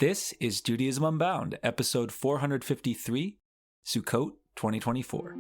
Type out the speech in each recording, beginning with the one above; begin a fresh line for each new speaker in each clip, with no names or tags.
This is Judaism Unbound, episode 453, Sukkot 2024.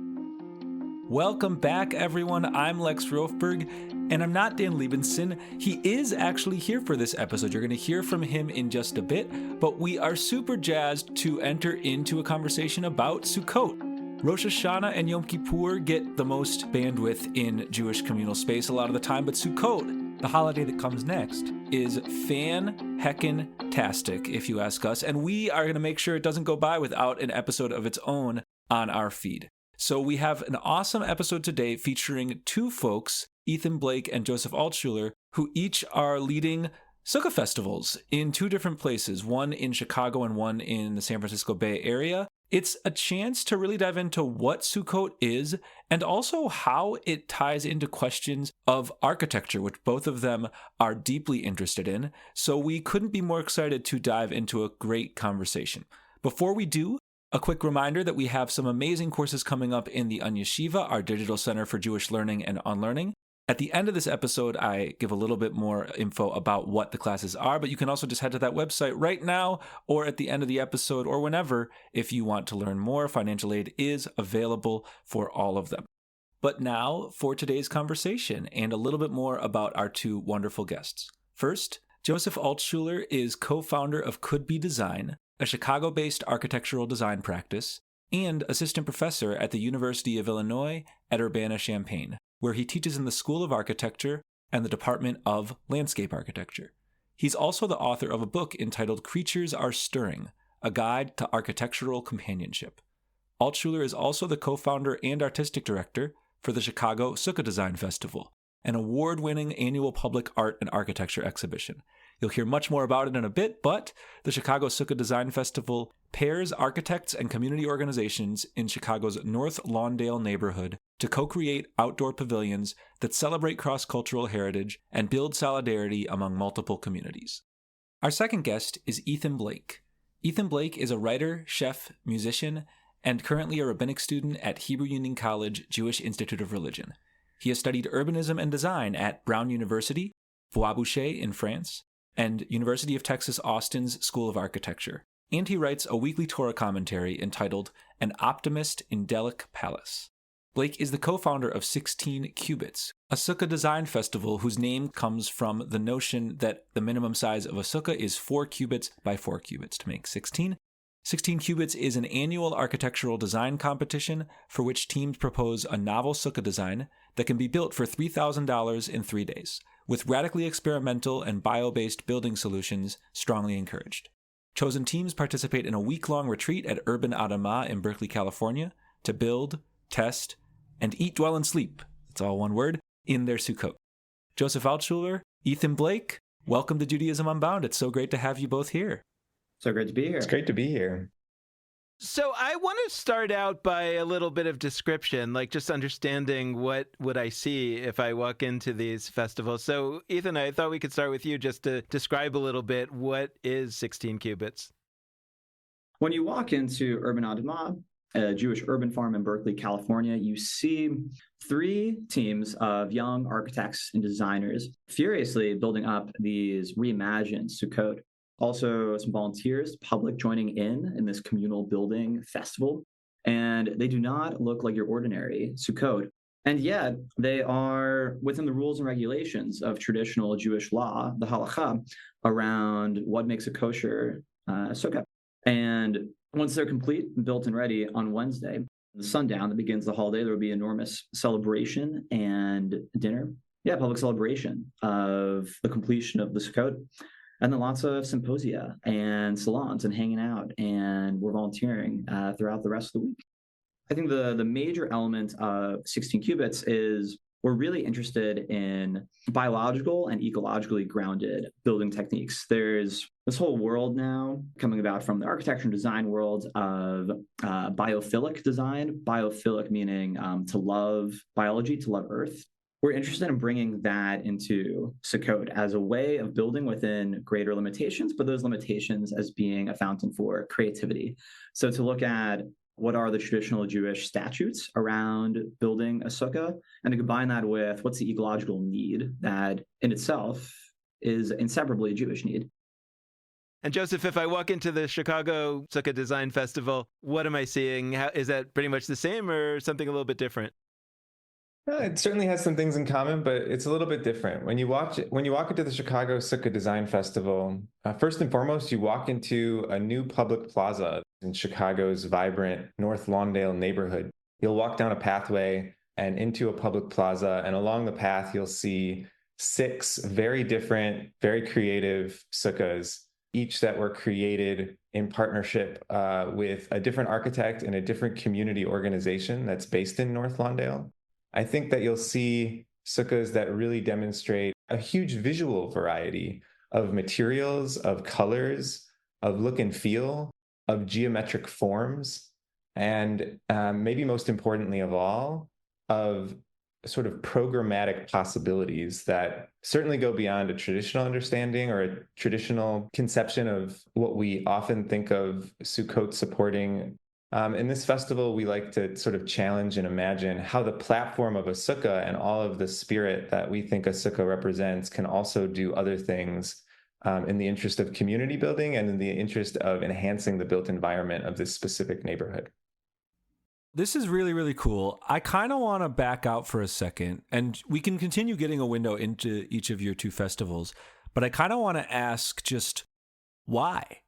Welcome back, everyone. I'm Lex Rofberg, and I'm not Dan Liebenson. He is actually here for this episode. You're going to hear from him in just a bit, but we are super jazzed to enter into a conversation about Sukkot. Rosh Hashanah and Yom Kippur get the most bandwidth in Jewish communal space a lot of the time, but Sukkot, the holiday that comes next, is fan-heckin-tastic, if you ask us, and we are going to make sure it doesn't go by without an episode of its own on our feed. So we have an awesome episode today featuring two folks, Ethan Blake and Joseph Altshuler, who each are leading Sukkot festivals in two different places, one in Chicago and one in the San Francisco Bay Area. It's a chance to really dive into what Sukkot is and also how it ties into questions of architecture, which both of them are deeply interested in. So we couldn't be more excited to dive into a great conversation. Before we do, a quick reminder that we have some amazing courses coming up in the Yeshiva, our digital center for Jewish learning and unlearning. At the end of this episode, I give a little bit more info about what the classes are, but you can also just head to that website right now or at the end of the episode or whenever if you want to learn more. Financial aid is available for all of them. But now for today's conversation and a little bit more about our two wonderful guests. First, Joseph Altshuler is co-founder of Could Be Design, a Chicago-based architectural design practice, and assistant professor at the University of Illinois at Urbana-Champaign, where he teaches in the School of Architecture and the Department of Landscape Architecture. He's also the author of a book entitled Creatures Are Stirring, A Guide to Architectural Companionship. Altshuler is also the co-founder and artistic director for the Chicago Sukkot Design Festival, an award-winning annual public art and architecture exhibition. You'll hear much more about it in a bit, but the Chicago Sukkot Design Festival pairs architects and community organizations in Chicago's North Lawndale neighborhood to co-create outdoor pavilions that celebrate cross-cultural heritage and build solidarity among multiple communities. Our second guest is Ethan Blake. Ethan Blake is a writer, chef, musician, and currently a rabbinic student at Hebrew Union College Jewish Institute of Religion. He has studied urbanism and design at Brown University, Bois-Boucher in France, and University of Texas Austin's School of Architecture. And he writes a weekly Torah commentary entitled An Optimist in Delic Palace. Blake is the co-founder of 16 Cubits, a sukkah design festival whose name comes from the notion that the minimum size of a sukkah is 4 cubits by 4 cubits to make 16. 16 Cubits is an annual architectural design competition for which teams propose a novel sukkah design that can be built for $3,000 in 3 days, with radically experimental and bio-based building solutions strongly encouraged. Chosen teams participate in a week-long retreat at Urban Adamah in Berkeley, California, to build, test, and eat, dwell, and sleep, it's all one word, in their Sukkot. Joseph Altshuler, Ethan Blake, welcome to Judaism Unbound. It's so great to have you both here.
So great to be here.
It's great to be here.
So I want to start out by a little bit of description, like just understanding what would I see if I walk into these festivals. So Ethan, I thought we could start with you just to describe a little bit what is 16 Cubits.
When you walk into Urban Adamah, a Jewish urban farm in Berkeley, California, you see 3 teams of young architects and designers furiously building up these reimagined Sukkot. Also, some volunteers, public joining in this communal building festival. And they do not look like your ordinary Sukkot. And yet, they are within the rules and regulations of traditional Jewish law, the halakha, around what makes a kosher sukkah. And once they're complete, built and ready on Wednesday, the sundown that begins the holiday, there will be enormous celebration and dinner. Public celebration of the completion of the Sukkot. And then lots of symposia and salons and hanging out, and we're volunteering throughout the rest of the week. I think the major element of 16 Cubits is we're really interested in biological and ecologically grounded building techniques. There's this whole world now coming about from the architecture and design world of biophilic design, biophilic meaning to love biology, to love Earth. We're interested in bringing that into Sukkot as a way of building within greater limitations, but those limitations as being a fountain for creativity. So to look at what are the traditional Jewish statutes around building a sukkah, and to combine that with what's the ecological need that in itself is inseparably a Jewish need.
And Joseph, if I walk into the Chicago Sukkot Design Festival, what am I seeing? Is that pretty much the same or something a little bit different?
It certainly has some things in common, but it's a little bit different. When you walk into the Chicago Sukkot Design Festival, first and foremost, you walk into a new public plaza in Chicago's vibrant North Lawndale neighborhood. You'll walk down a pathway and into a public plaza, and along the path, you'll see 6 very different, very creative sukkahs, each that were created in partnership with a different architect and a different community organization that's based in North Lawndale. I think that you'll see sukkahs that really demonstrate a huge visual variety of materials, of colors, of look and feel, of geometric forms, and maybe most importantly of all, of sort of programmatic possibilities that certainly go beyond a traditional understanding or a traditional conception of what we often think of Sukkot supporting. In this festival, we like to sort of challenge and imagine how the platform of a sukkah and all of the spirit that we think a sukkah represents can also do other things in the interest of community building and in the interest of enhancing the built environment of this specific neighborhood.
This is really, really cool. I kind of want to back out for a second, and we can continue getting a window into each of your 2 festivals, but I kind of want to ask just why?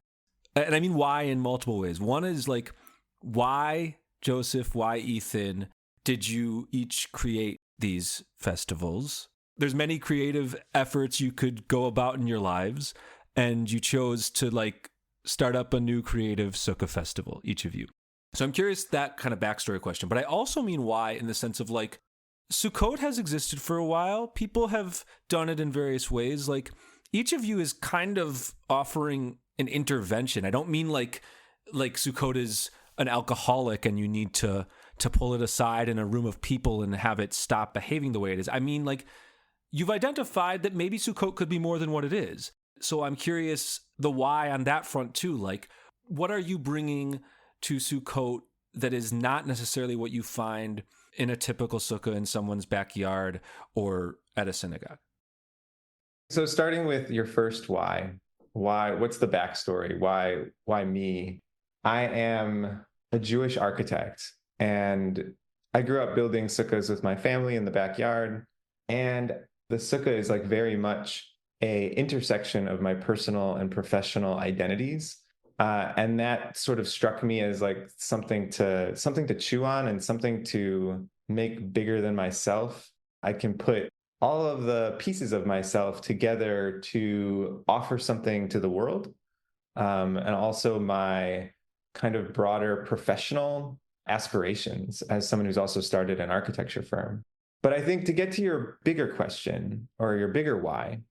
And I mean why in multiple ways. One is like, why, Joseph, why, Ethan, did you each create these festivals? There's many creative efforts you could go about in your lives, and you chose to like start up a new creative sukkah festival, each of you. So I'm curious that kind of backstory question, but I also mean why in the sense of like, Sukkot has existed for a while. People have done it in various ways. Like each of you is kind of offering an intervention. I don't mean like Sukkot is an alcoholic and you need to pull it aside in a room of people and have it stop behaving the way it is. I mean, like, you've identified that maybe Sukkot could be more than what it is. So I'm curious the why on that front too. Like, what are you bringing to Sukkot that is not necessarily what you find in a typical sukkah in someone's backyard or at a synagogue?
So starting with your first why, what's the backstory? Why me? I am a Jewish architect, and I grew up building sukkahs with my family in the backyard. And the sukkah is like very much a intersection of my personal and professional identities. And that sort of struck me as like something to chew on and something to make bigger than myself. I can put all of the pieces of myself together to offer something to the world. And also my kind of broader professional aspirations as someone who's also started an architecture firm. But I think to get to your bigger question or your bigger why,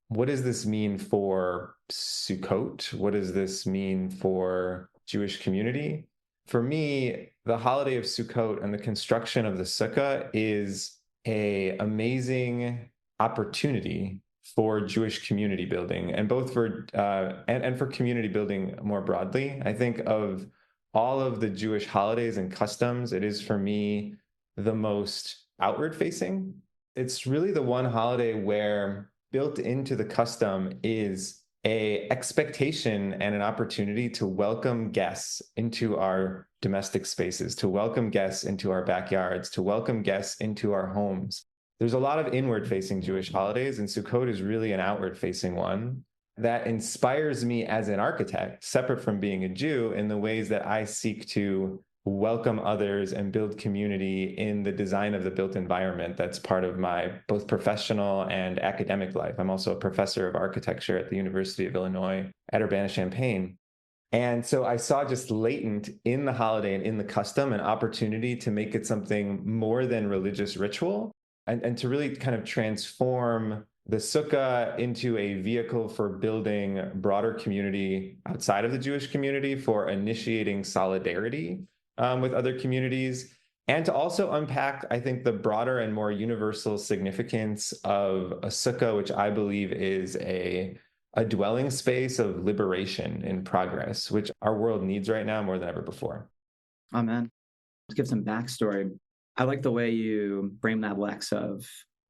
what does this mean for Sukkot? What does this mean for Jewish community? For me, the holiday of Sukkot and the construction of the sukkah is an amazing opportunity for Jewish community building, and both for and for community building more broadly. I think of all of the Jewish holidays and customs, it is for me the most outward facing. It's really the one holiday where built into the custom is a expectation and an opportunity to welcome guests into our domestic spaces, to welcome guests into our backyards, to welcome guests into our homes. There's a lot of inward-facing Jewish holidays, and Sukkot is really an outward-facing one that inspires me as an architect, separate from being a Jew, in the ways that I seek to welcome others and build community in the design of the built environment that's part of my both professional and academic life. I'm also a professor of architecture at the University of Illinois at Urbana-Champaign. And so I saw just latent in the holiday and in the custom an opportunity to make it something more than religious ritual and to really kind of transform the sukkah into a vehicle for building broader community outside of the Jewish community, for initiating solidarity with other communities, and to also unpack, I think, the broader and more universal significance of a sukkah, which I believe is a dwelling space of liberation in progress, which our world needs right now more than ever before.
Amen. To give some backstory, I like the way you frame that, Lex, of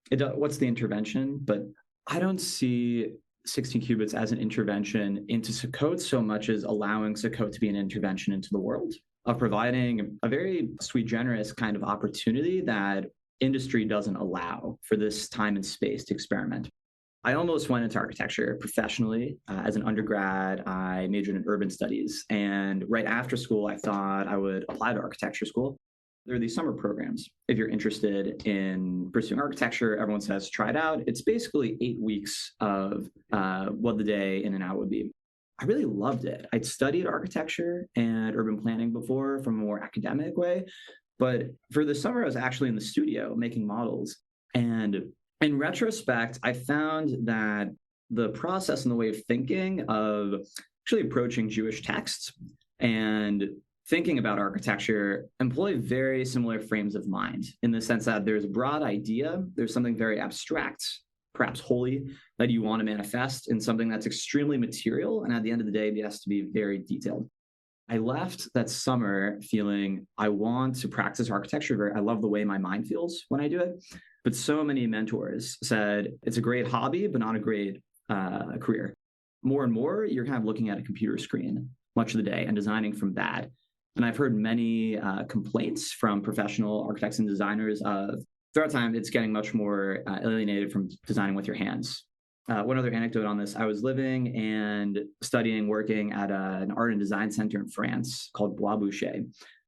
what's the intervention, but I don't see 16 qubits as an intervention into Sukkot so much as allowing Sukkot to be an intervention into the world, of providing a very sui generis kind of opportunity that industry doesn't allow for this time and space to experiment. I almost went into architecture professionally. As an undergrad, I majored in urban studies. And right after school, I thought I would apply to architecture school. There are these summer programs. If you're interested in pursuing architecture, everyone says, try it out. It's basically 8 weeks of what the day in and out would be. I really loved it. I'd studied architecture and urban planning before from a more academic way. But for the summer, I was actually in the studio making models. And in retrospect, I found that the process and the way of thinking of actually approaching Jewish texts and thinking about architecture employ very similar frames of mind, in the sense that there's a broad idea, there's something very abstract, perhaps holy, that you want to manifest in something that's extremely material. And at the end of the day, it has to be very detailed. I left that summer feeling I want to practice architecture. I love the way my mind feels when I do it. But so many mentors said it's a great hobby, but not a great career. More and more, you're kind of looking at a computer screen much of the day and designing from that. And I've heard many complaints from professional architects and designers of throughout time, it's getting much more alienated from designing with your hands. One other anecdote on this, I was living and studying, working at an art and design center in France called Bois Boucher,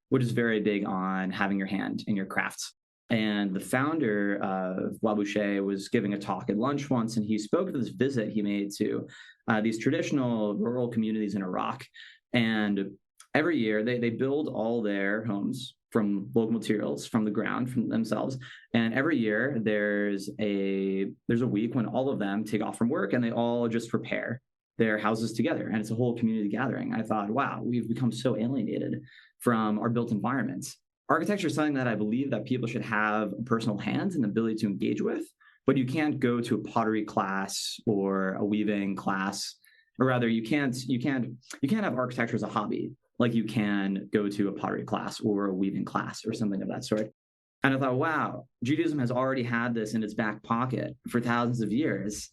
which is very big on having your hand in your crafts. And the founder of Bois Boucher was giving a talk at lunch once, and he spoke of this visit he made to these traditional rural communities in Iraq. And every year they build all their homes from local materials, from the ground, from themselves. And every year there's a week when all of them take off from work and they all just repair their houses together. And it's a whole community gathering. I thought, wow, we've become so alienated from our built environments. Architecture is something that I believe that people should have a personal hand and ability to engage with, but you can't go to a pottery class or a weaving class, or rather you can't have architecture as a hobby like you can go to a pottery class or a weaving class or something of that sort. And I thought, wow, Judaism has already had this in its back pocket for thousands of years.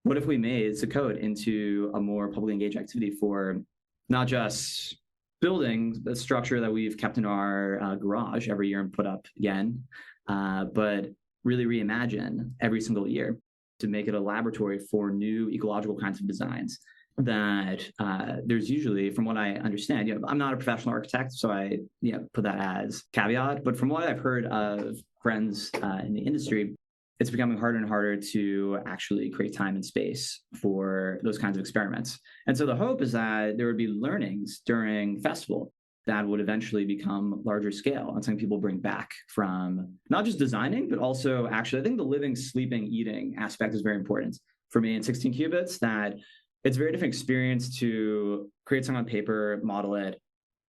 What if we made Sukkot into a more publicly engaged activity for not just building the structure that we've kept in our garage every year and put up again, but really reimagine every single year to make it a laboratory for new ecological kinds of designs that there's usually, from what I understand, I'm not a professional architect, so I put that as caveat, but from what I've heard of friends in the industry, it's becoming harder and harder to actually create time and space for those kinds of experiments. And so the hope is that there would be learnings during the festival that would eventually become larger scale and something people bring back from not just designing, but also actually, I think the living, sleeping, eating aspect is very important for me in 16 qubits, that it's a very different experience to create something on paper, model it,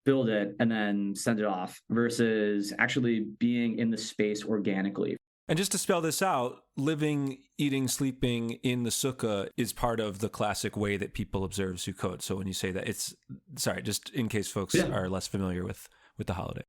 build it, and then send it off versus actually being in the space organically.
And just to spell this out, living, eating, sleeping in the sukkah is part of the classic way that people observe Sukkot. So when you say that, just in case folks are less familiar with the holiday.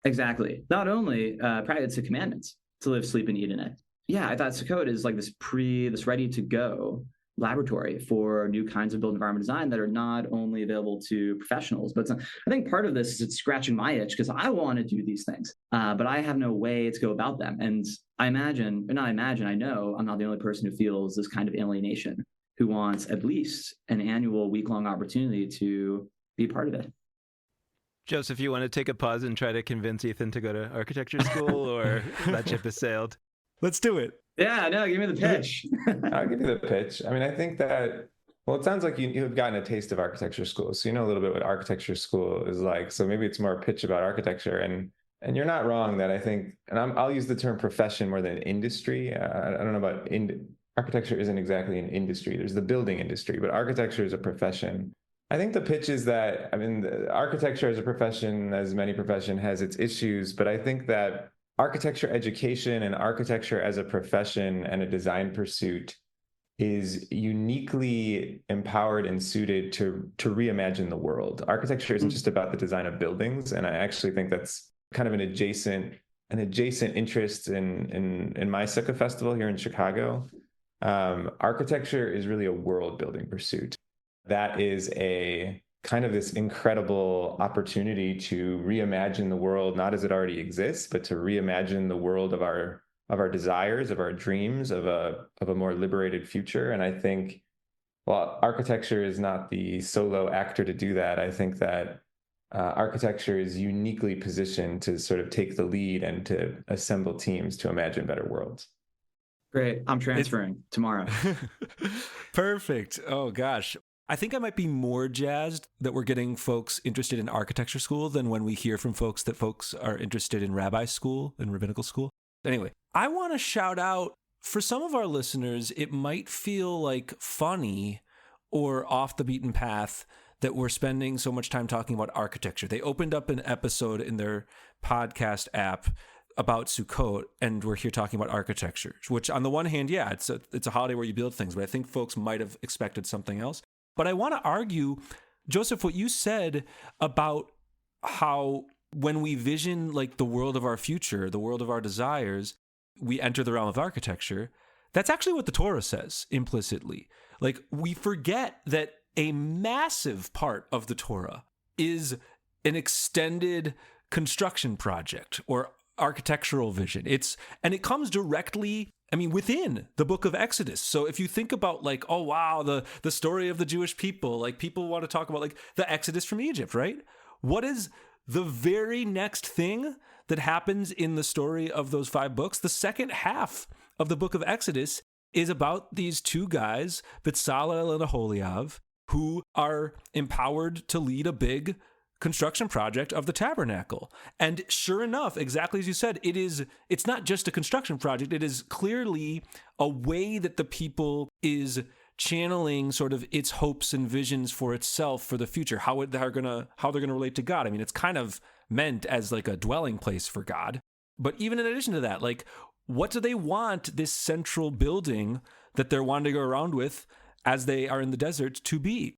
Exactly. Not only it's a commandment to live, sleep, and eat in it. Yeah, I thought Sukkot is like this ready to go laboratory for new kinds of built environment design that are not only available to professionals, but I think part of this is it's scratching my itch because I want to do these things, but I have no way to go about them. And I know I'm not the only person who feels this kind of alienation, who wants at least an annual week-long opportunity to be part of it.
Joseph, you want to take a pause and try to convince Ethan to go to architecture school, or that ship has sailed?
Let's do it.
Yeah, no, give me the pitch.
I'll give you the pitch. I mean, I think that, well, it sounds like you've gotten a taste of architecture school. So you know a little bit what architecture school is like. So maybe it's more a pitch about architecture. And you're not wrong that I think, and I'll use the term profession more than industry. I don't know about, architecture isn't exactly an industry. There's the building industry, but architecture is a profession. I think the pitch is that, architecture as a profession, as many profession, has its issues, but I think that architecture education and architecture as a profession and a design pursuit is uniquely empowered and suited to reimagine the world. Architecture isn't just about the design of buildings, and I actually think that's kind of an adjacent interest in my Sukkot festival here in Chicago. Architecture is really a world building pursuit. That is a kind of this incredible opportunity to reimagine the world, not as it already exists, but to reimagine the world of our desires, of our dreams, of a more liberated future. And I think, well, architecture is not the solo actor to do that. I think that architecture is uniquely positioned to sort of take the lead and to assemble teams to imagine better worlds.
Great. I'm transferring tomorrow.
Perfect. Oh, gosh. I think I might be more jazzed that we're getting folks interested in architecture school than when we hear from folks that folks are interested in rabbi school and rabbinical school. Anyway, I want to shout out, for some of our listeners, it might feel like funny or off the beaten path that we're spending so much time talking about architecture. They opened up an episode in their podcast app about Sukkot, and we're here talking about architecture, which on the one hand, yeah, it's a holiday where you build things, but I think folks might have expected something else. But I want to argue, Joseph, what you said about how when we vision like the world of our future, the world of our desires, we enter the realm of architecture. That's actually what the Torah says implicitly. Like, we forget that a massive part of the Torah is an extended construction project or architectural vision. And it comes directly, within the book of Exodus. So if you think about like, oh wow, the story of the Jewish people, like people want to talk about like the Exodus from Egypt, right? What is the very next thing that happens in the story of those 5 books? The second half of the book of Exodus is about these 2 guys, Bezalel and Aholiab, who are empowered to lead a big construction project of the tabernacle. And sure enough, exactly as you said, it's not just a construction project. It is clearly a way that the people is channeling sort of its hopes and visions for itself for the future, how they're gonna relate to God. It's kind of meant as like a dwelling place for God. But even in addition to that, like, what do they want this central building that they're wanting to go around with as they are in the desert to be?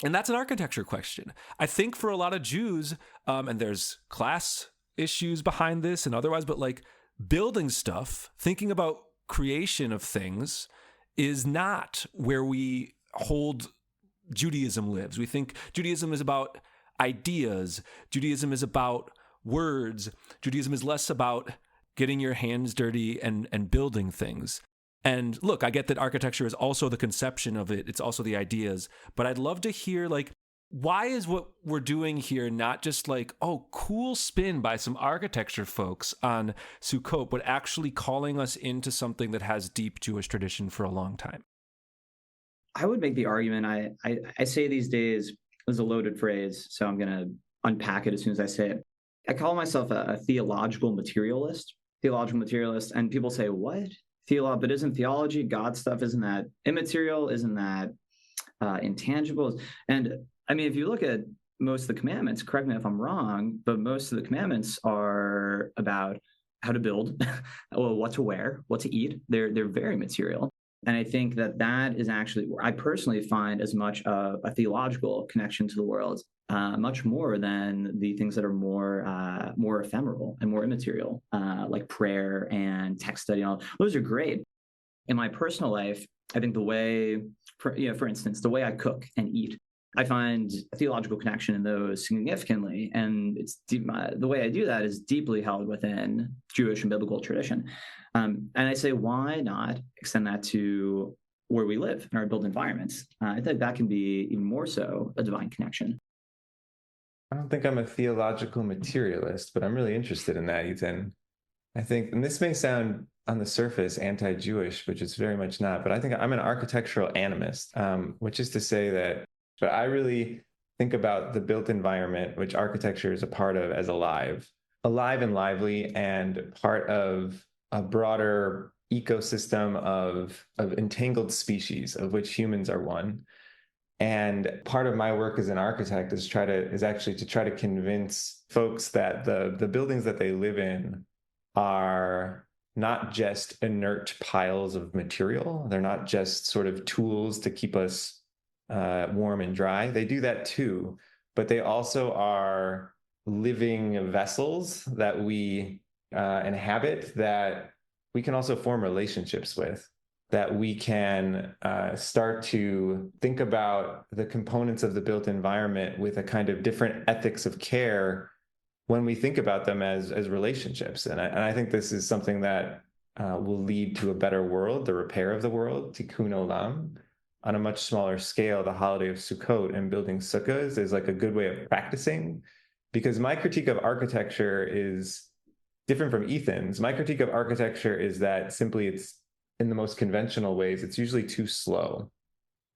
And that's an architecture question. I think for a lot of Jews, and there's class issues behind this and otherwise, but like building stuff, thinking about creation of things is not where we hold Judaism lives. We think Judaism is about ideas. Judaism is about words. Judaism is less about getting your hands dirty and building things. And look, I get that architecture is also the conception of it. It's also the ideas. But I'd love to hear, like, why is what we're doing here not just like, oh, cool spin by some architecture folks on Sukkot, but actually calling us into something that has deep Jewish tradition for a long time?
I would make the argument, I say these days is a loaded phrase, so I'm going to unpack it as soon as I say it. I call myself a theological materialist, and people say, what? But isn't theology, God stuff, isn't that immaterial? Isn't that intangible? And if you look at most of the commandments, correct me if I'm wrong, but most of the commandments are about how to build, or what to wear, what to eat. They're very material. And I think that is actually where I personally find as much of a theological connection to the world, much more than the things that are more ephemeral and more immaterial, like prayer and text study. And all those are great. In my personal life, I think the way, for instance, the way I cook and eat, I find a theological connection in those significantly, and it's deep, the way I do that is deeply held within Jewish and biblical tradition. And I say, why not extend that to where we live in our built environments? I think that can be even more so a divine connection.
I don't think I'm a theological materialist, but I'm really interested in that, Ethan. I think, and this may sound on the surface anti-Jewish, which it's very much not, but I think I'm an architectural animist, which is to say that, but I really think about the built environment, which architecture is a part of, as alive and lively, and part of a broader ecosystem of entangled species, of which humans are one. And part of my work as an architect is actually to try to convince folks that the buildings that they live in are not just inert piles of material. They're not just sort of tools to keep us warm and dry. They do that too, but they also are living vessels that we inhabit, that we can also form relationships with. that we can start to think about the components of the built environment with a kind of different ethics of care when we think about them as relationships. And I think this is something that will lead to a better world, the repair of the world, tikkun olam. On a much smaller scale, the holiday of Sukkot and building sukkahs is like a good way of practicing, because my critique of architecture is different from Ethan's. My critique of architecture is that simply it's, in the most conventional ways, it's usually too slow.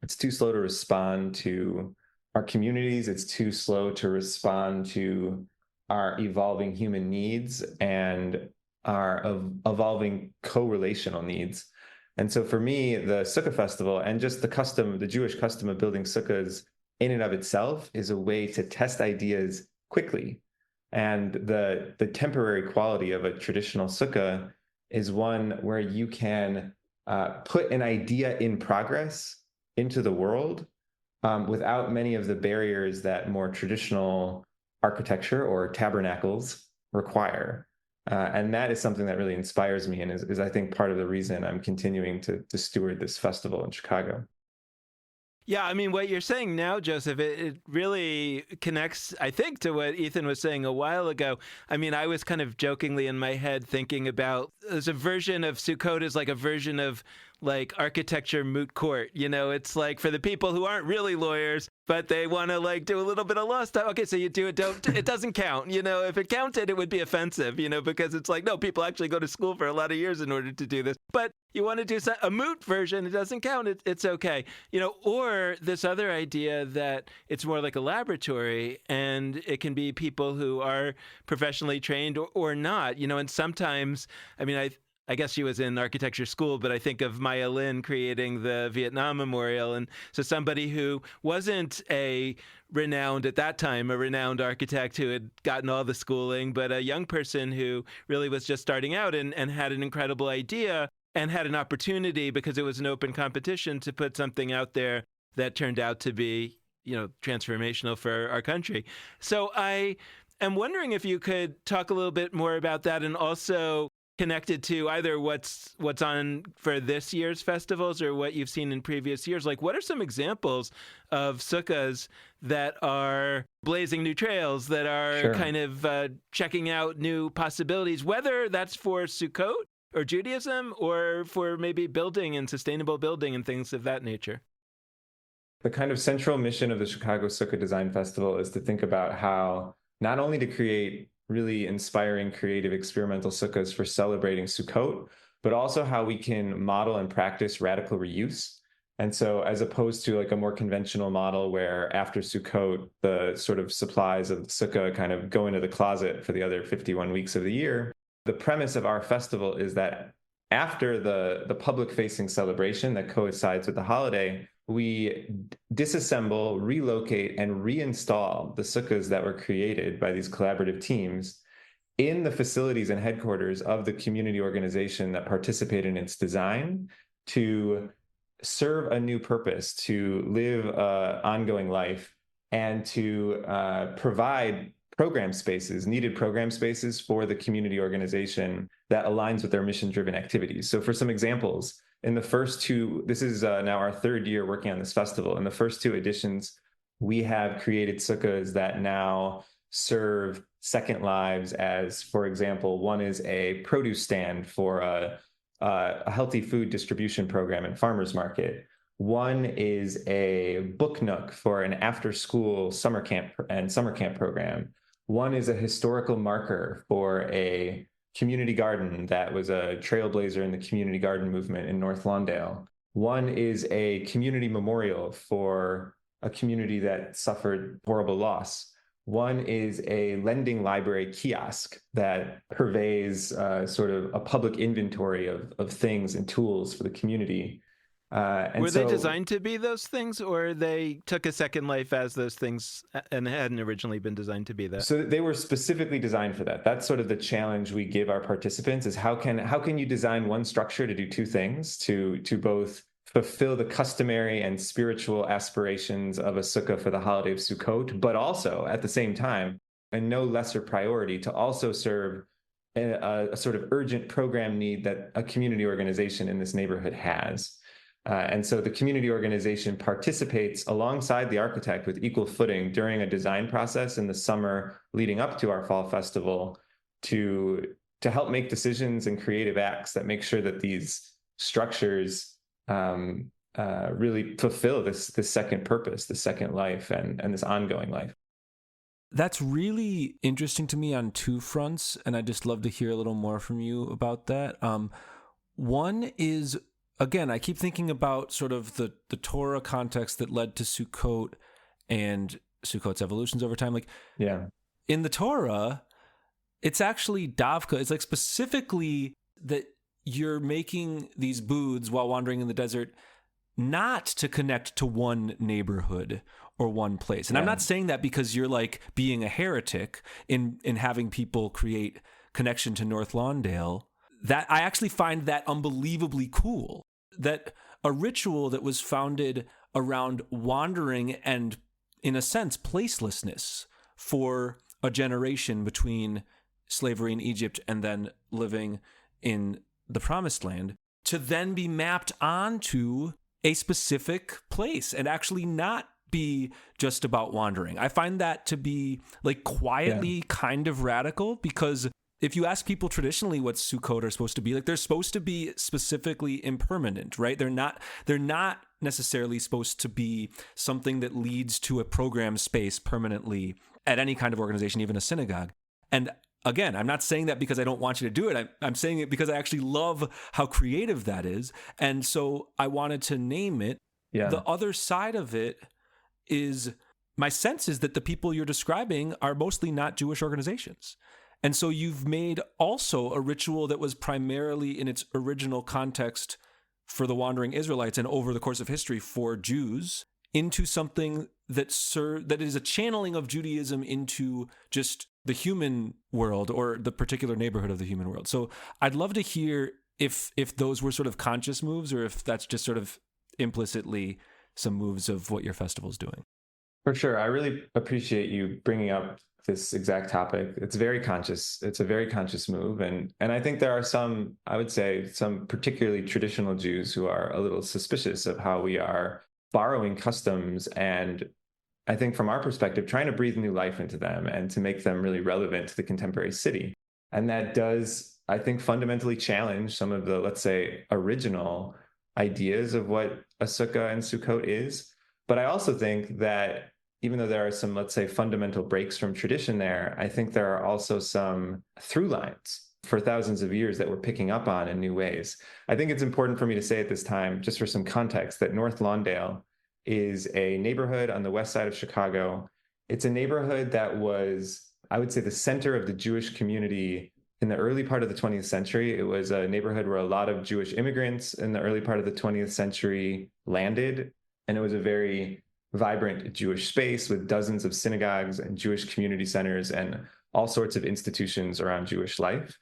It's too slow to respond to our communities. It's too slow to respond to our evolving human needs and our evolving co-relational needs. And so for me, the Sukkah festival and just the Jewish custom of building sukkahs in and of itself is a way to test ideas quickly. And the temporary quality of a traditional sukkah is one where you can put an idea in progress into the world without many of the barriers that more traditional architecture or tabernacles require. And that is something that really inspires me and is I think, part of the reason I'm continuing to steward this festival in Chicago.
Yeah, I mean, what you're saying now, Joseph, it really connects, I think, to what Ethan was saying a while ago. I mean, I was kind of jokingly in my head thinking about, there's a version of Sukkot is like a version of like architecture moot court. You know, it's like for the people who aren't really lawyers, but they want to like do a little bit of law stuff. Okay, so you do it, it doesn't count. You know, if it counted, it would be offensive, you know, because it's like, no, people actually go to school for a lot of years in order to do this. But you want to do a moot version, it doesn't count, it's okay. You know, or this other idea that it's more like a laboratory and it can be people who are professionally trained or not, you know, and sometimes, I mean, I guess she was in architecture school, but I think of Maya Lin creating the Vietnam Memorial. And so somebody who wasn't at that time, a renowned architect who had gotten all the schooling, but a young person who really was just starting out and had an incredible idea and had an opportunity, because it was an open competition, to put something out there that turned out to be, you know, transformational for our country. So I am wondering if you could talk a little bit more about that, and also connected to either what's on for this year's festivals or what you've seen in previous years. Like, what are some examples of sukkahs that are blazing new trails, that are kind of checking out new possibilities, whether that's for Sukkot or Judaism or for maybe building and sustainable building and things of that nature?
The kind of central mission of the Chicago Sukkah Design Festival is to think about how not only to create really inspiring, creative, experimental sukkahs for celebrating Sukkot, but also how we can model and practice radical reuse. And so as opposed to like a more conventional model where after Sukkot, the sort of supplies of the sukkah kind of go into the closet for the other 51 weeks of the year, the premise of our festival is that after the public-facing celebration that coincides with the holiday, we disassemble, relocate, and reinstall the sukkahs that were created by these collaborative teams in the facilities and headquarters of the community organization that participated in its design to serve a new purpose, to live an ongoing life, and to provide needed program spaces for the community organization that aligns with their mission-driven activities. So for some examples, in the first two, this is now our third year working on this festival. In the first two editions, we have created sukkahs that now serve second lives as, for example, one is a produce stand for a healthy food distribution program and farmers market. One is a book nook for an after-school summer camp program. One is a historical marker for a community garden that was a trailblazer in the community garden movement in North Lawndale. One is a community memorial for a community that suffered horrible loss. One is a lending library kiosk that purveys sort of a public inventory of things and tools for the community.
Were they designed to be those things, or they took a second life as those things and hadn't originally been designed to be that?
So they were specifically designed for that. That's sort of the challenge we give our participants, is how can you design one structure to do two things, to both fulfill the customary and spiritual aspirations of a sukkah for the holiday of Sukkot, but also at the same time, and no lesser priority, to also serve a sort of urgent program need that a community organization in this neighborhood has. And so the community organization participates alongside the architect with equal footing during a design process in the summer leading up to our fall festival to help make decisions and creative acts that make sure that these structures really fulfill this second purpose, the second life, and this ongoing life.
That's really interesting to me on two fronts, and I'd just love to hear a little more from you about that. One is, again, I keep thinking about sort of the Torah context that led to Sukkot and Sukkot's evolutions over time. Like,
yeah,
in the Torah, it's actually davka. It's like specifically that you're making these booths while wandering in the desert, not to connect to one neighborhood or one place. And I'm not saying that because you're like being a heretic in having people create connection to North Lawndale. That I actually find that unbelievably cool. That a ritual that was founded around wandering and, in a sense, placelessness for a generation between slavery in Egypt and then living in the Promised Land, to then be mapped onto a specific place and actually not be just about wandering. I find that to be like quietly kind of radical, because if you ask people traditionally what Sukkot are supposed to be, like they're supposed to be specifically impermanent, right? They're not necessarily supposed to be something that leads to a program space permanently at any kind of organization, even a synagogue. And again, I'm not saying that because I don't want you to do it. I'm saying it because I actually love how creative that is. And so I wanted to name it.
Yeah.
The other side of it is, my sense is that the people you're describing are mostly not Jewish organizations. And so you've made also a ritual that was primarily in its original context for the wandering Israelites and over the course of history for Jews into something that is a channeling of Judaism into just the human world or the particular neighborhood of the human world. So I'd love to hear if those were sort of conscious moves, or if that's just sort of implicitly some moves of what your festival's doing.
For sure. I really appreciate you bringing up this exact topic. It's very conscious. It's a very conscious move. And I think there are some, I would say, some particularly traditional Jews who are a little suspicious of how we are borrowing customs and, I think from our perspective, trying to breathe new life into them and to make them really relevant to the contemporary city. And that does, I think, fundamentally challenge some of the, let's say, original ideas of what a sukkah and Sukkot is. But I also think that even though there are some, let's say, fundamental breaks from tradition there, I think there are also some through lines for thousands of years that we're picking up on in new ways. I think it's important for me to say at this time, just for some context, that North Lawndale is a neighborhood on the west side of Chicago. It's a neighborhood that was, I would say, the center of the Jewish community in the early part of the 20th century. It was a neighborhood where a lot of Jewish immigrants in the early part of the 20th century landed, and it was a very vibrant Jewish space with dozens of synagogues and Jewish community centers and all sorts of institutions around Jewish life.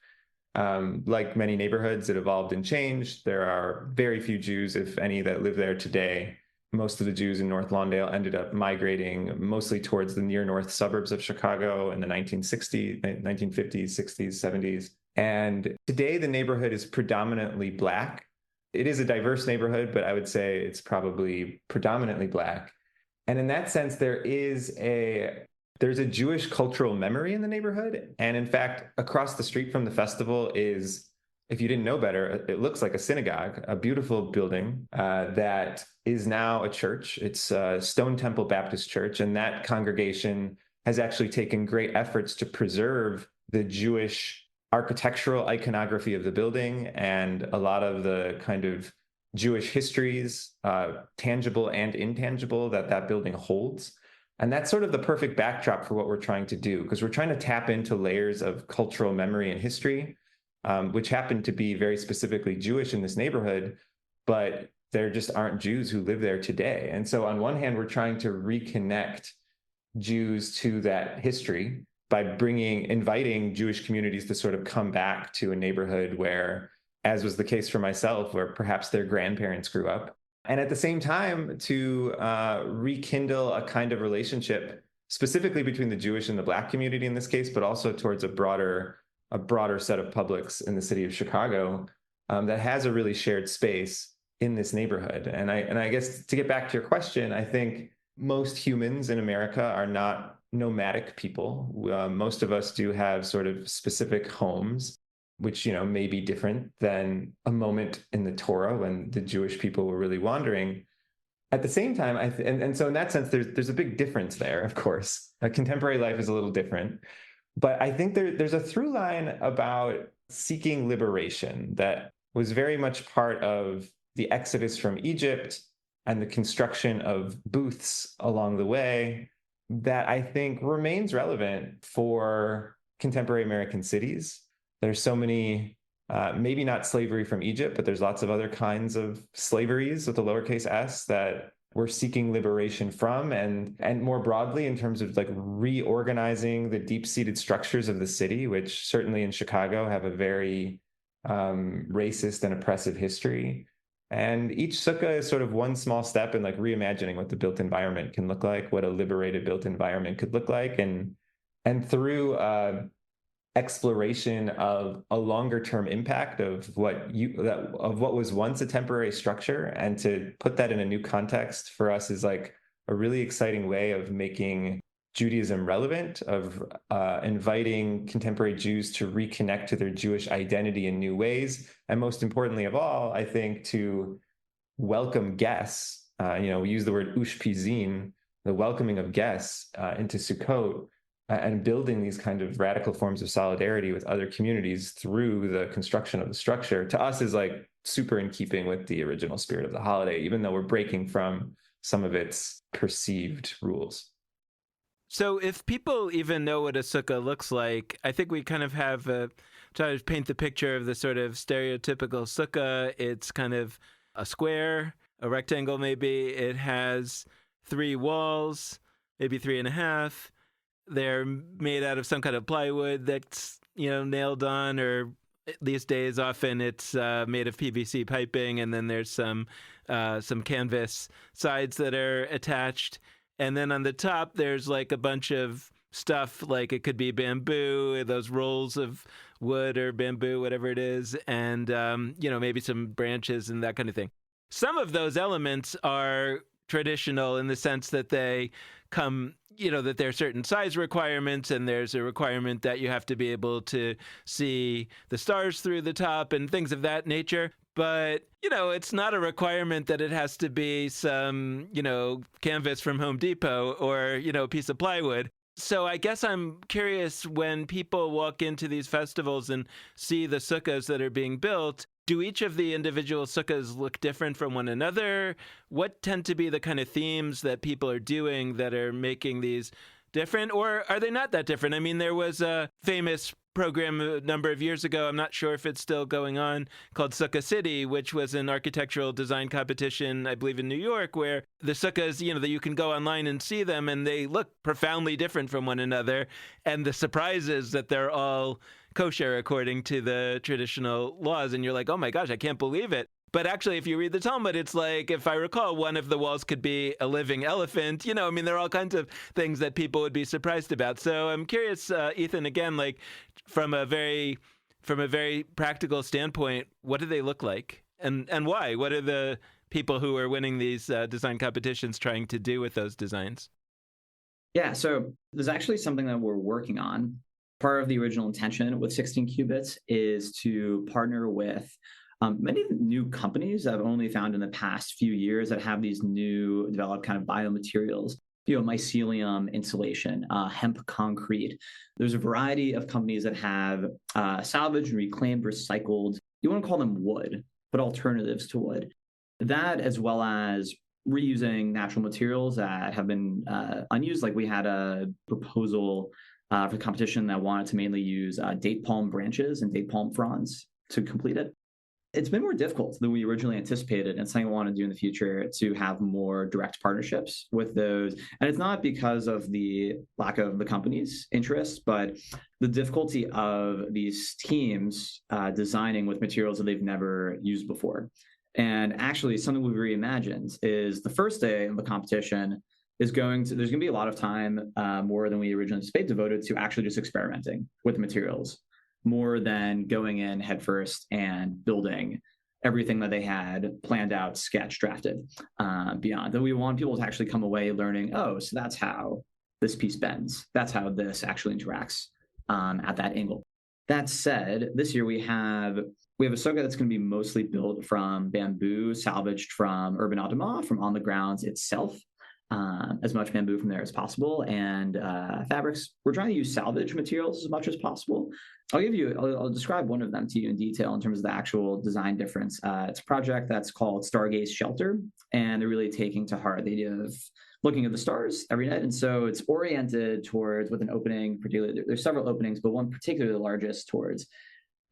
Like many neighborhoods, it evolved and changed. There are very few Jews, if any, that live there today. Most of the Jews in North Lawndale ended up migrating mostly towards the near north suburbs of Chicago in the 1950s, 60s, 70s. And today the neighborhood is predominantly Black. It is a diverse neighborhood, but I would say it's probably predominantly Black. And in that sense, there's a Jewish cultural memory in the neighborhood. And in fact, across the street from the festival is, if you didn't know better, it looks like a synagogue, a beautiful building that is now a church. It's Stone Temple Baptist Church. And that congregation has actually taken great efforts to preserve the Jewish architectural iconography of the building and a lot of the kind of Jewish histories, tangible and intangible, that building holds. And that's sort of the perfect backdrop for what we're trying to do, because we're trying to tap into layers of cultural memory and history, which happen to be very specifically Jewish in this neighborhood, but there just aren't Jews who live there today. And so on one hand, we're trying to reconnect Jews to that history by inviting Jewish communities to sort of come back to a neighborhood where, as was the case for myself, where perhaps their grandparents grew up. And at the same time, to rekindle a kind of relationship specifically between the Jewish and the Black community in this case, but also towards a broader a broader set of publics in the city of Chicago that has a really shared space in this neighborhood. And I guess to get back to your question, I think most humans in America are not nomadic people. Most of us do have sort of specific homes, which, may be different than a moment in the Torah when the Jewish people were really wandering. At the same time, and so in that sense, there's a big difference there, of course. Contemporary life is a little different. But I think there's a through line about seeking liberation that was very much part of the exodus from Egypt and the construction of booths along the way that I think remains relevant for contemporary American cities. There's so many, maybe not slavery from Egypt, but there's lots of other kinds of slaveries with a lowercase s that we're seeking liberation from, and more broadly in terms of like reorganizing the deep-seated structures of the city, which certainly in Chicago have a very racist and oppressive history. And each sukkah is sort of one small step in like reimagining what the built environment can look like, what a liberated built environment could look like, and through exploration of a longer term impact of what was once a temporary structure, and to put that in a new context for us is like a really exciting way of making Judaism relevant, of inviting contemporary Jews to reconnect to their Jewish identity in new ways, and most importantly of all, I think, to welcome guests. We use the word ushpizin, the welcoming of guests into Sukkot, and building these kind of radical forms of solidarity with other communities through the construction of the structure, to us is like super in keeping with the original spirit of the holiday, even though we're breaking from some of its perceived rules.
So if people even know what a sukkah looks like, I think we kind of have try to paint the picture of the sort of stereotypical sukkah. It's kind of a square, a rectangle maybe. It has 3 walls, maybe 3.5. They're made out of some kind of plywood that's, nailed on, or these days often it's made of PVC piping, and then there's some canvas sides that are attached. And then on the top, there's like a bunch of stuff, like it could be bamboo, those rolls of wood or bamboo, whatever it is, and, maybe some branches and that kind of thing. Some of those elements are traditional in the sense that they come, that there are certain size requirements, and there's a requirement that you have to be able to see the stars through the top and things of that nature. But, it's not a requirement that it has to be some, canvas from Home Depot or, a piece of plywood. So I guess I'm curious, when people walk into these festivals and see the sukkahs that are being built, do each of the individual sukkahs look different from one another? What tend to be the kind of themes that people are doing that are making these different, or are they not that different? I mean, there was a famous program a number of years ago, I'm not sure if it's still going on, called Sukkah City, which was an architectural design competition, I believe in New York, where the sukkahs, that you can go online and see them, and they look profoundly different from one another. And the surprise is that they're all kosher according to the traditional laws. And you're like, oh my gosh, I can't believe it. But actually, if you read the Talmud, it's like, if I recall, one of the walls could be a living elephant. There are all kinds of things that people would be surprised about. So I'm curious, Ethan, again, like from a very practical standpoint, what do they look like, and why? What are the people who are winning these design competitions trying to do with those designs?
Yeah, so there's actually something that we're working on. Part of the original intention with 16 Qubits is to partner with many new companies that I've only found in the past few years that have these new developed kind of biomaterials, mycelium insulation, hemp concrete. There's a variety of companies that have salvaged, reclaimed, recycled, you want to call them wood, but alternatives to wood. That, as well as reusing natural materials that have been unused. Like we had a proposal for the competition that wanted to mainly use date palm branches and date palm fronds to complete it. It's been more difficult than we originally anticipated, and something I want to do in the future to have more direct partnerships with those. And it's not because of the lack of the company's interests, but the difficulty of these teams designing with materials that they've never used before. And actually, something we've reimagined is the first day of the competition there's going to be a lot of time, more than we originally anticipated, devoted to actually just experimenting with the materials. more than going in headfirst and building everything that they had planned out, sketched, drafted beyond. That we want people to actually come away learning, oh, so that's how this piece bends. That's how this actually interacts at that angle. That said, this year we have a sukkah that's going to be mostly built from bamboo salvaged from Urban Adamah, from on the grounds itself. As much bamboo from there as possible, and fabrics. We're trying to use salvage materials as much as possible. I'll describe one of them to you in detail in terms of the actual design difference. It's a project that's called Stargaze Shelter, and they're really taking to heart the idea of looking at the stars every night. And so it's oriented towards, with an opening, particularly, there's several openings, but one particularly the largest towards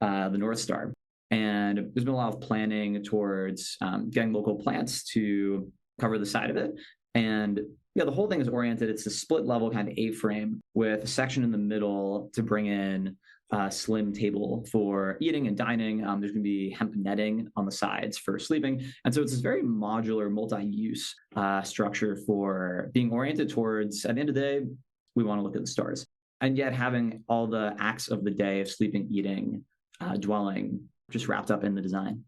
the North Star. And there's been a lot of planning towards getting local plants to cover the side of it. And the whole thing is oriented. It's a split level kind of A-frame with a section in the middle to bring in a slim table for eating and dining. There's going to be hemp netting on the sides for sleeping. And so it's this very modular, multi-use structure for being oriented towards, at the end of the day, we want to look at the stars. And yet having all the acts of the day of sleeping, eating, dwelling, just wrapped up in the design.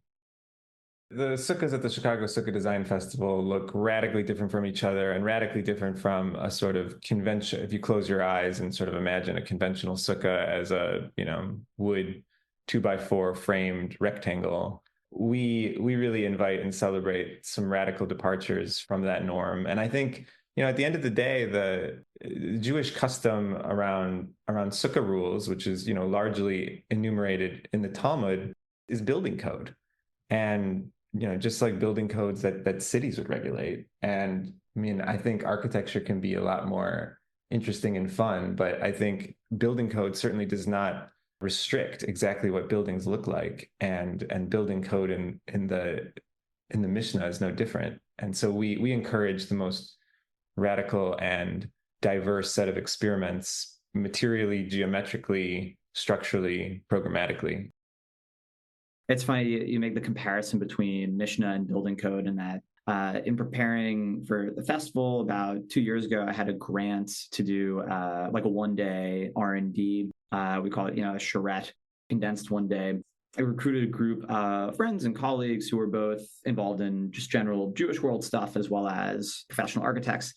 The sukkahs at the Chicago Sukkah Design Festival look radically different from each other and radically different from a sort of convention. If you close your eyes and sort of imagine a conventional sukkah as a, wood 2x4 framed rectangle, we really invite and celebrate some radical departures from that norm. And I think, at the end of the day, the Jewish custom around sukkah rules, which is, largely enumerated in the Talmud, is building code. And just like building codes that cities would regulate. And I think architecture can be a lot more interesting and fun, but I think building code certainly does not restrict exactly what buildings look like. And building code in the Mishnah is no different. And so we encourage the most radical and diverse set of experiments, materially, geometrically, structurally, programmatically.
It's funny you make the comparison between Mishnah and building code, and that in preparing for the festival about 2 years ago, I had a grant to do like a one-day R&D. We call it, a charrette, condensed one day. I recruited a group of friends and colleagues who were both involved in just general Jewish world stuff as well as professional architects.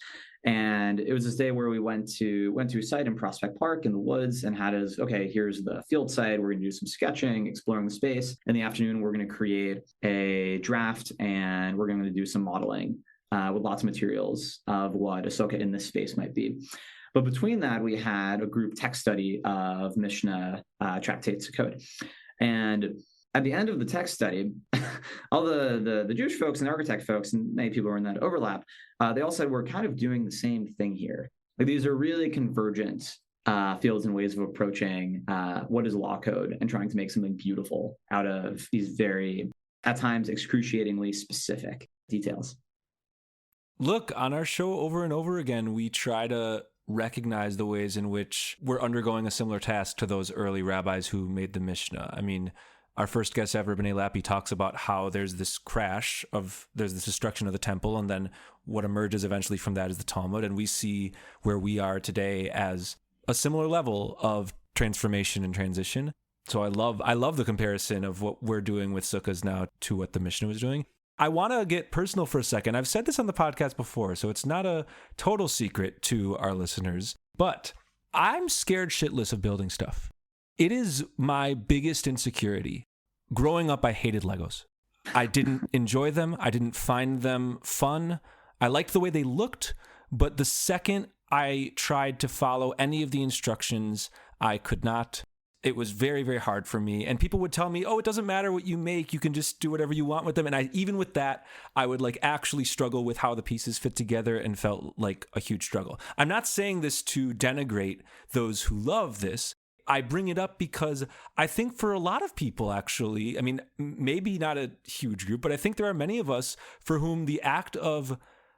And it was this day where we went to a site in Prospect Park in the woods and had us, okay, here's the field site. We're going to do some sketching, exploring the space. In the afternoon, we're going to create a draft and we're going to do some modeling with lots of materials of what a sukkah in this space might be. But between that, we had a group tech study of Mishnah tractates of code. And at the end of the tech study, all the Jewish folks and architect folks, and many people are in that overlap, they all said, we're kind of doing the same thing here. Like, these are really convergent fields and ways of approaching what is law code and trying to make something beautiful out of these very, at times, excruciatingly specific details.
Look, on our show over and over again, we try to recognize the ways in which we're undergoing a similar task to those early rabbis who made the Mishnah. Our first guest ever, B'nai Lappi, talks about how there's this there's this destruction of the temple, and then what emerges eventually from that is the Talmud. And we see where we are today as a similar level of transformation and transition. So I love the comparison of what we're doing with sukkahs now to what the Mishnah was doing. I want to get personal for a second. I've said this on the podcast before, so it's not a total secret to our listeners, but I'm scared shitless of building stuff. It is my biggest insecurity. Growing up, I hated Legos. I didn't enjoy them. I didn't find them fun. I liked the way they looked, but the second I tried to follow any of the instructions, I could not. It was very, very hard for me. And people would tell me, oh, it doesn't matter what you make. You can just do whatever you want with them. And even with that, I would actually struggle with how the pieces fit together and felt like a huge struggle. I'm not saying this to denigrate those who love this. I bring it up because I think for a lot of people, actually, maybe not a huge group, but I think there are many of us for whom the act of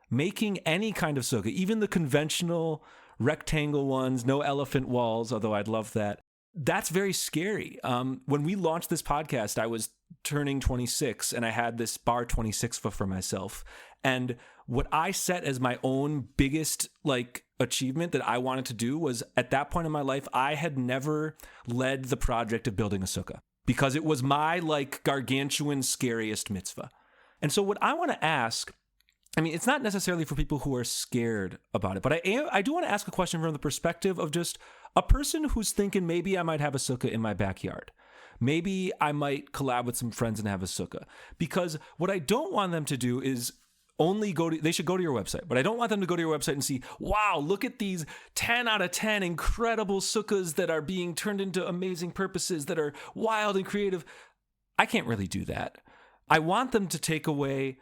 making any kind of sukkah, even the conventional rectangle ones, no elephant walls, although I'd love that, that's very scary. When we launched this podcast, I was turning 26 and I had this bar 26 for myself. And what I set as my own biggest achievement that I wanted to do was, at that point in my life, I had never led the project of building a sukkah because it was my gargantuan scariest mitzvah. And so what I want to ask, I mean, it's not necessarily for people who are scared about it, but I do want to ask a question from the perspective of just a person who's thinking maybe I might have a sukkah in my backyard. Maybe I might collab with some friends and have a sukkah. Because what I don't want them to do is they should go to your website, but I don't want them to go to your website and see, wow, look at these 10 out of 10 incredible sukkahs that are being turned into amazing purposes that are wild and creative. I can't really do that. I want them to take away,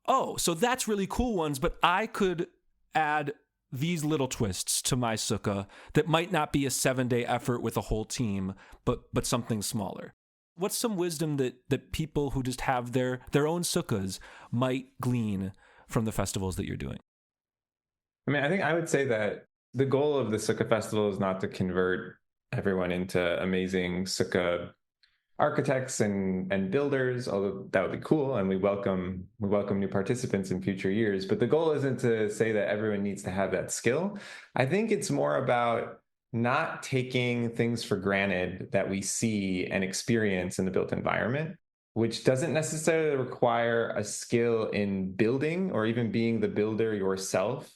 oh, so that's really cool ones, but I could add these little twists to my sukkah that might not be a 7-day effort with a whole team, but something smaller. What's some wisdom that people who just have their own sukkahs might glean from the festivals that you're doing?
I mean, I think I would say that the goal of the Sukkah Festival is not to convert everyone into amazing sukkah architects and builders, although that would be cool, and we welcome new participants in future years. But the goal isn't to say that everyone needs to have that skill. I think it's more about not taking things for granted that we see and experience in the built environment, which doesn't necessarily require a skill in building or even being the builder yourself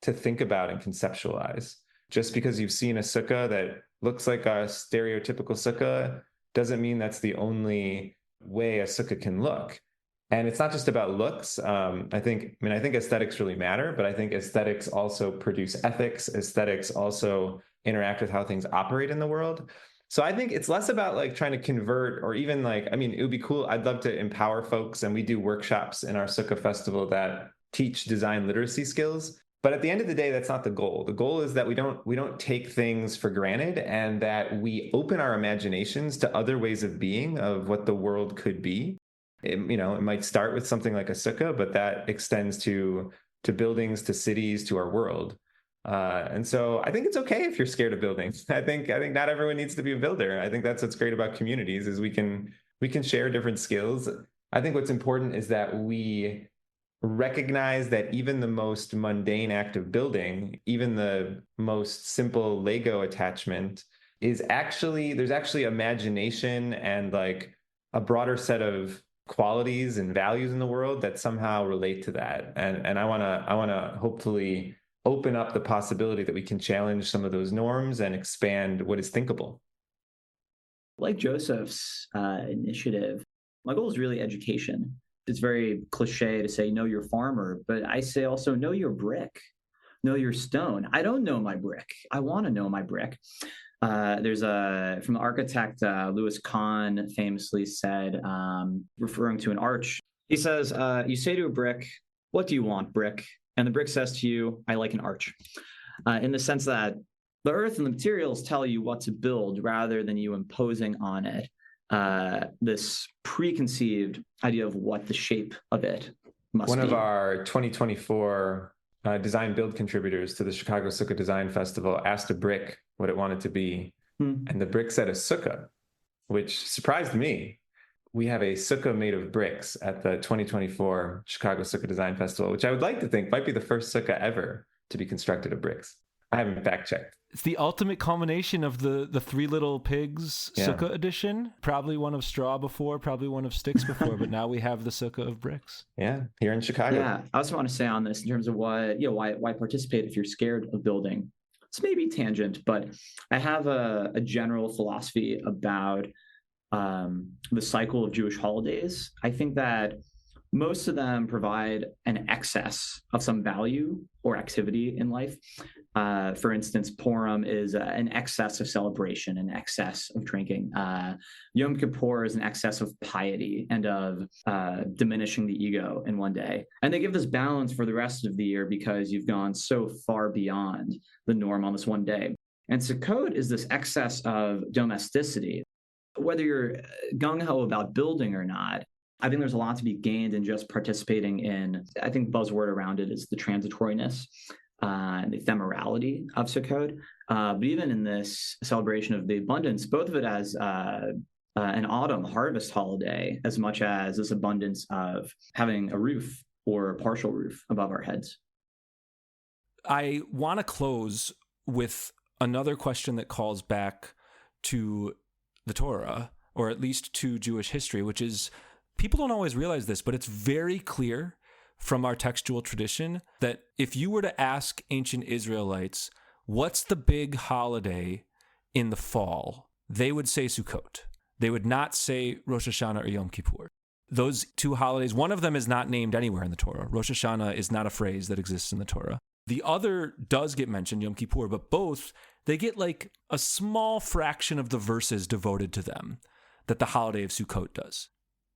to think about and conceptualize. Just because you've seen a sukkah that looks like a stereotypical sukkah doesn't mean that's the only way a sukkah can look. And it's not just about looks. I think aesthetics really matter, but I think aesthetics also produce ethics. Aesthetics also interact with how things operate in the world. So I think it's less about trying to convert, or even it would be cool. I'd love to empower folks, and we do workshops in our Sukkah Festival that teach design literacy skills. But at the end of the day, that's not the goal. The goal is that we don't take things for granted, and that we open our imaginations to other ways of being, of what the world could be. It might start with something like a sukkah, but that extends to buildings, to cities, to our world. And so I think it's okay if you're scared of buildings. I think not everyone needs to be a builder. I think that's what's great about communities, is we can share different skills. I think what's important is that we recognize that even the most mundane act of building, even the most simple Lego attachment, there's actually imagination and a broader set of qualities and values in the world that somehow relate to that. And I want to hopefully open up the possibility that we can challenge some of those norms and expand what is thinkable.
Like Joseph's initiative, my goal is really education. It's very cliche to say know your farmer, but I say also know your brick, know your stone. I don't know my brick. I want to know my brick. There's from the architect Louis Kahn famously said, referring to an arch, he says, you say to a brick, what do you want, brick? And the brick says to you, I like an arch. In the sense that the earth and the materials tell you what to build rather than you imposing on it this preconceived idea of what the shape of it must be.
One of our 2024 design build contributors to the Chicago Sukkah Design Festival asked a brick what it wanted to be. And the brick said a sukkah, which surprised me. We have a sukkah made of bricks at the 2024 Chicago Sukkah Design Festival, which I would like to think might be the first sukkah ever to be constructed of bricks. I haven't fact checked.
It's the ultimate culmination of the Three Little Pigs sukkah edition. Probably one of straw before, probably one of sticks before, but now we have the sukkah of bricks.
Yeah, here in Chicago.
Yeah, I also want to say on this in terms of why participate if you're scared of building. It's maybe tangent, but I have a general philosophy about the cycle of Jewish holidays. I think that most of them provide an excess of some value or activity in life. For instance, Purim is an excess of celebration, an excess of drinking. Yom Kippur is an excess of piety and of diminishing the ego in one day. And they give this balance for the rest of the year because you've gone so far beyond the norm on this one day. And Sukkot is this excess of domesticity. Whether you're gung-ho about building or not, I think there's a lot to be gained in just participating in, I think buzzword around it is the transitoriness and the ephemerality of Sukkot. But even in this celebration of the abundance, both of it as an autumn harvest holiday, as much as this abundance of having a roof or partial roof above our heads.
I want to close with another question that calls back to the Torah, or at least to Jewish history, which is, people don't always realize this, but it's very clear from our textual tradition that if you were to ask ancient Israelites, what's the big holiday in the fall, they would say Sukkot. They would not say Rosh Hashanah or Yom Kippur. Those two holidays, one of them is not named anywhere in the Torah. Rosh Hashanah is not a phrase that exists in the Torah. The other does get mentioned, Yom Kippur, but both, they get like a small fraction of the verses devoted to them that the holiday of Sukkot does.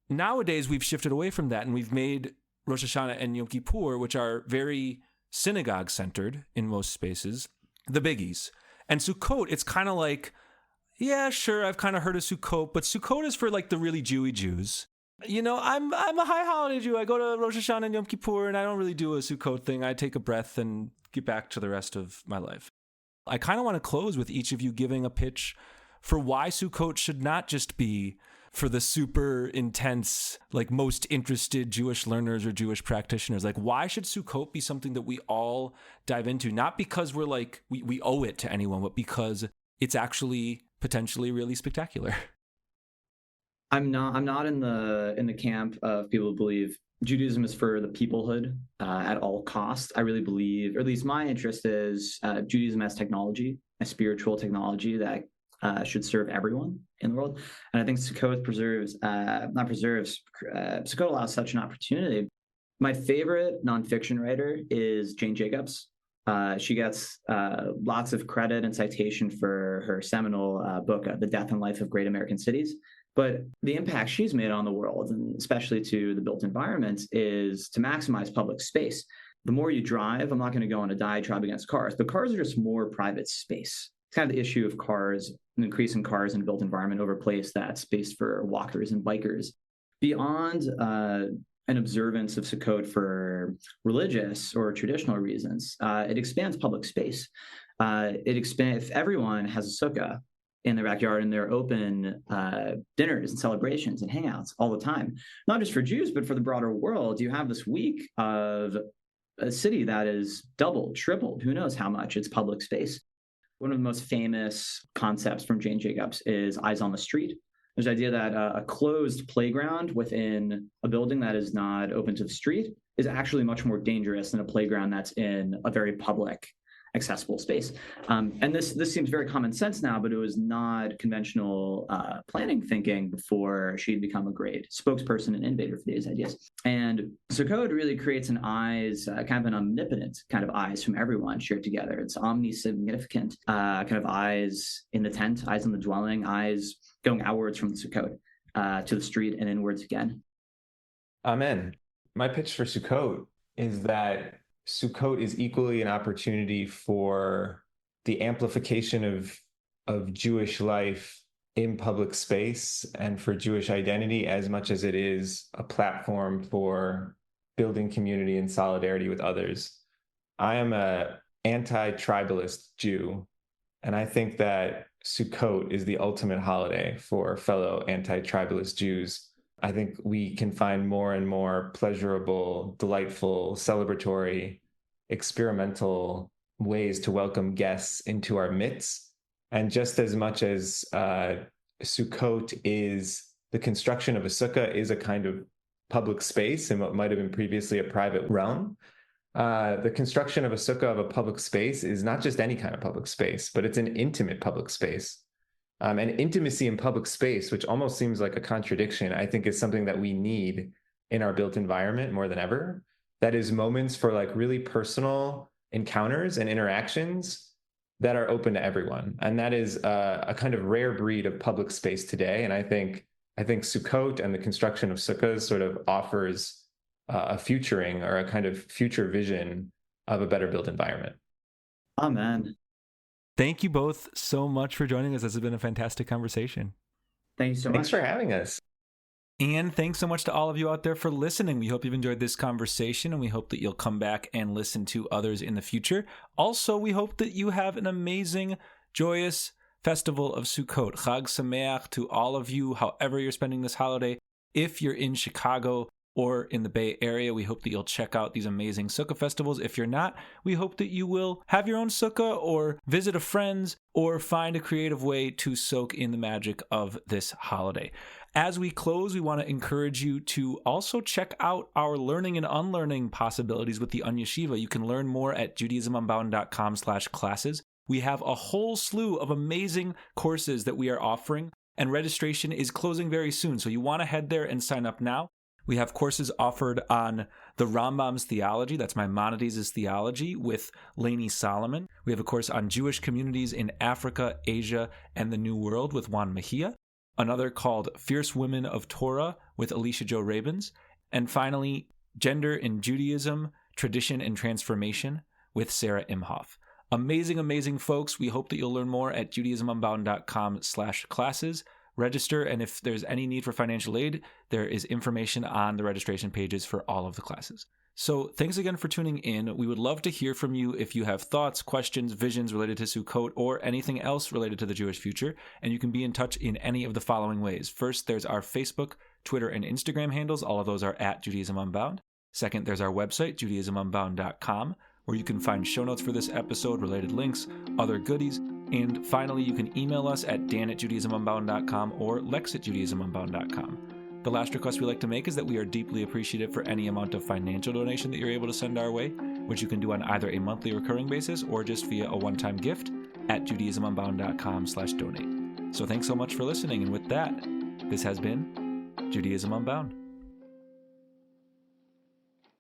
Nowadays, we've shifted away from that, and we've made Rosh Hashanah and Yom Kippur, which are very synagogue-centered in most spaces, the biggies. And Sukkot, it's kind of like, yeah, sure, I've kind of heard of Sukkot, but Sukkot is for like the really Jewy Jews. You know, I'm a high holiday Jew. I go to Rosh Hashanah and Yom Kippur, and I don't really do a Sukkot thing. I take a breath and get back to the rest of my life. I kind of want to close with each of you giving a pitch for why Sukkot should not just be for the super intense, like most interested Jewish learners or Jewish practitioners. Like, why should Sukkot be something that we all dive into? Not because we're like, we owe it to anyone, but because it's actually potentially really spectacular.
I'm not in the camp of people who believe Judaism is for the peoplehood at all costs. I really believe, or at least my interest is Judaism as technology, a spiritual technology that should serve everyone in the world. And I think Sukkot Sukkot allows such an opportunity. My favorite nonfiction writer is Jane Jacobs. She gets lots of credit and citation for her seminal book, The Death and Life of Great American Cities. But the impact she's made on the world, and especially to the built environment, is to maximize public space. The more you drive, I'm not going to go on a diatribe against cars, but cars are just more private space. It's kind of the issue of cars, an increase in cars in a built environment overplace that space for walkers and bikers. Beyond an observance of Sukkot for religious or traditional reasons, it expands public space. If everyone has a sukkah in their backyard and they're open dinners and celebrations and hangouts all the time, not just for Jews, but for the broader world, you have this week of a city that is doubled, tripled, who knows how much its public space. One of the most famous concepts from Jane Jacobs is eyes on the street. There's the idea that a closed playground within a building that is not open to the street is actually much more dangerous than a playground that's in a very public, accessible space. And this seems very common sense now, but it was not conventional planning thinking before she'd become a great spokesperson and innovator for these ideas. And Sukkot really creates an eyes, kind of an omnipotent kind of eyes from everyone shared together. It's omni-significant, kind of eyes in the tent, eyes in the dwelling, eyes going outwards from the Sukkot to the street and inwards again.
Amen. My pitch for Sukkot is that Sukkot is equally an opportunity for the amplification of Jewish life in public space and for Jewish identity as much as it is a platform for building community and solidarity with others. I am an anti-tribalist Jew, and I think that Sukkot is the ultimate holiday for fellow anti-tribalist Jews. I think we can find more and more pleasurable, delightful, celebratory, experimental ways to welcome guests into our midst. And just as much as Sukkot is the construction of a sukkah is a kind of public space in what might have been previously a private realm, the construction of a sukkah of a public space is not just any kind of public space, but it's an intimate public space. And intimacy in public space, which almost seems like a contradiction, I think is something that we need in our built environment more than ever. That is moments for like really personal encounters and interactions that are open to everyone. And that is a kind of rare breed of public space today. And I think Sukkot and the construction of sukkahs sort of offers a futuring or a kind of future vision of a better built environment.
Amen.
Thank you both so much for joining us. This has been a fantastic conversation.
Thank you so much.
Thanks for having us.
And thanks so much to all of you out there for listening. We hope you've enjoyed this conversation, and we hope that you'll come back and listen to others in the future. Also, we hope that you have an amazing, joyous festival of Sukkot. Chag Sameach to all of you, however you're spending this holiday. If you're in Chicago, or in the Bay Area, we hope that you'll check out these amazing Sukkot festivals. If you're not, we hope that you will have your own Sukkah or visit a friend's or find a creative way to soak in the magic of this holiday. As we close, we want to encourage you to also check out our learning and unlearning possibilities with the Unyeshiva. You can learn more at judaismunbound.com/classes. We have a whole slew of amazing courses that we are offering, and registration is closing very soon. So you want to head there and sign up now. We have courses offered on the Rambam's theology. That's Maimonides' theology with Lainey Solomon. We have a course on Jewish communities in Africa, Asia, and the New World with Juan Mejia. Another called Fierce Women of Torah with Alicia Jo Rabins. And finally, Gender in Judaism, Tradition and Transformation with Sarah Imhoff. Amazing, amazing folks. We hope that you'll learn more at judaismunbound.com/classes. Register, and if there's any need for financial aid, there is information on the registration pages for all of the classes. So thanks again for tuning in. We would love to hear from you if you have thoughts, questions, visions related to Sukkot, or anything else related to the Jewish future, and you can be in touch in any of the following ways. First, there's our Facebook, Twitter, and Instagram handles. All of those are at Judaism Unbound. Second, there's our website, judaismunbound.com, where you can find show notes for this episode, related links, other goodies. And finally, you can email us at dan@judaismunbound.com or lex@judaismunbound.com. The last request we like to make is that we are deeply appreciative for any amount of financial donation that you're able to send our way, which you can do on either a monthly recurring basis or just via a one-time gift at judaismunbound.com/donate. So thanks so much for listening. And with that, this has been Judaism Unbound.